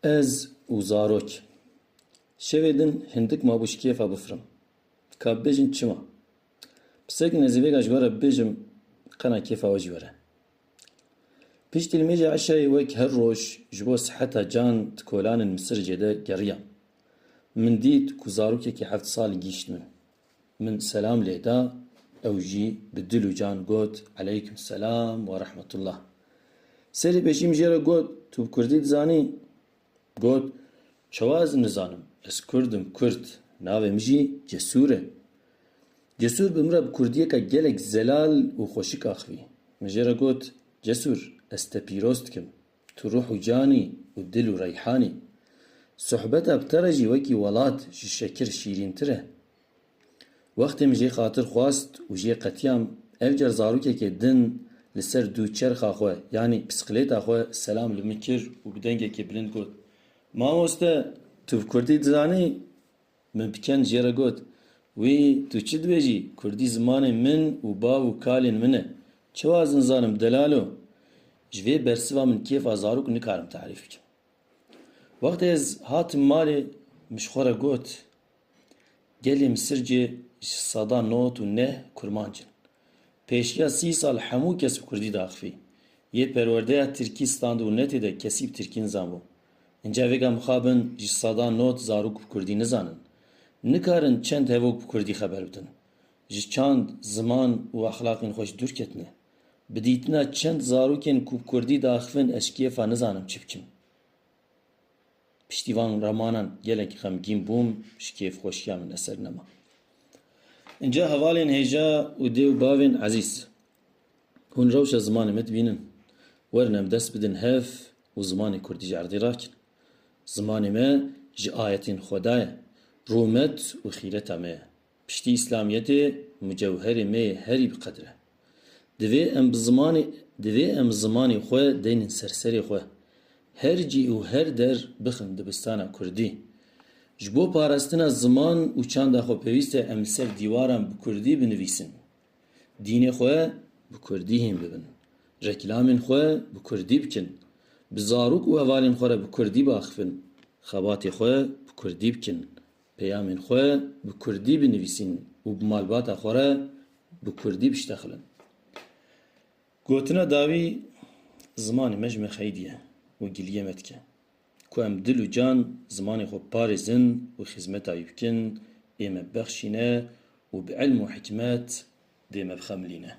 Ez û zarok şevê din hindik mabû ji kêfa bifrim. Ka bibêjin çima? Pisekên ez ê vêga ji we re bibêjim qena kêfa we jî were. Piştî li mêja eşayê wek her roj ji bo siheta can di kolanên Misircê de geriyam. Min dît ku zarokekî 7 salî gîşt min. Min selam lê da, ew jî bi dil û can got eleyküm selam ve rahmetullah. Serê pêşî min jê re got tu bi Kurdî dizanî? Got çawa ez nizanim, ez Kurdim Kurd, navê min jî Cesûr e. Cesûr bi min re bi Kurdiyeka gelek zelal û xweşik axivî. Min jê re got Cesûr ez te pîroz dikim, tu ruh û canî û dil û reyhanî. Sohbeta bi te re jî wekî welat ji şekir şîrîntir e. Wextê min jê xatir xwast û jê qetiyam ev car zarokekê din li ser dû çerxa xwe yanî pisiklêta xwe selam li min kir û bi dengekê bilind got: Mamoste, tu bi Kurdî dizanî? Min piken jê re got: Wî, tu çi dibêjî? Kurdî zimanê min û bav û kalên min e. Çawa ez nizanim delalo? Ji vê bersiva min kêfa zarok nikarim tarîf bikim. Wextê ez hatim malê min ji xwe re got: Gelê Misircê ji seda not û neh kurman cin. Pêşiya 30 sal hemû kes bi Kurdî diaxivî. Yê perwerdeya Tirkî stand û netê de kesî bi Tirkî nizanbû. Înca vêga mixabin ji seda not zarok bi Kurdî nizanin. Nikarin çend hevok bi Kurdî xeber bidin. Ji çand, ziman û exlaqên xwe ji dûr ketine. Bi dîtina çend zarokên ku bi Kurdî diaxivin ez ji kêfa nizanim çi bikim. Piştî van remanan gelek xemgîn bûm, ji kêfxweşiya min eser nema. Înca hevalên hêja û dê û bavên ezîz, hûn rewşa zimanê me dibînin. Werin em dest bidin hev û zimanê Kurdî ji erdê rakin. Zimanê me ji ayetên Xweda ye, rûmet û xîreta me ye. Piştî İslamiyetê mucewherê me yê herî bi qedir e. Divê em zimanê xwe deynin ser serê xwe. Her cî û her der bixin dibistana Kurdî. Ji bo parastina ziman û çanda xwe pêwîst e em li ser dîwaran bi Kurdî binivîsin. Dînê xwe bi Kurdî hîn bibin. Reklamên xwe bi Kurdî bikin. Bi zarok û hevalên xwe re bi Kurdî biaxivin. Xebatê xwe bi Kurdî bikin. Peyamên xwe bi Kurdî binivîsin û bi malbata xwe re bi Kurdî biştexilin. Gotina dawî zimanê me ji me xeyîdî ye û giliyê me dike. Ku em dil û can zimanê xwe parêzin û xizmeta wî bikin, ê me bexşîne û bi ilm û hikmet dê me bixemilîne.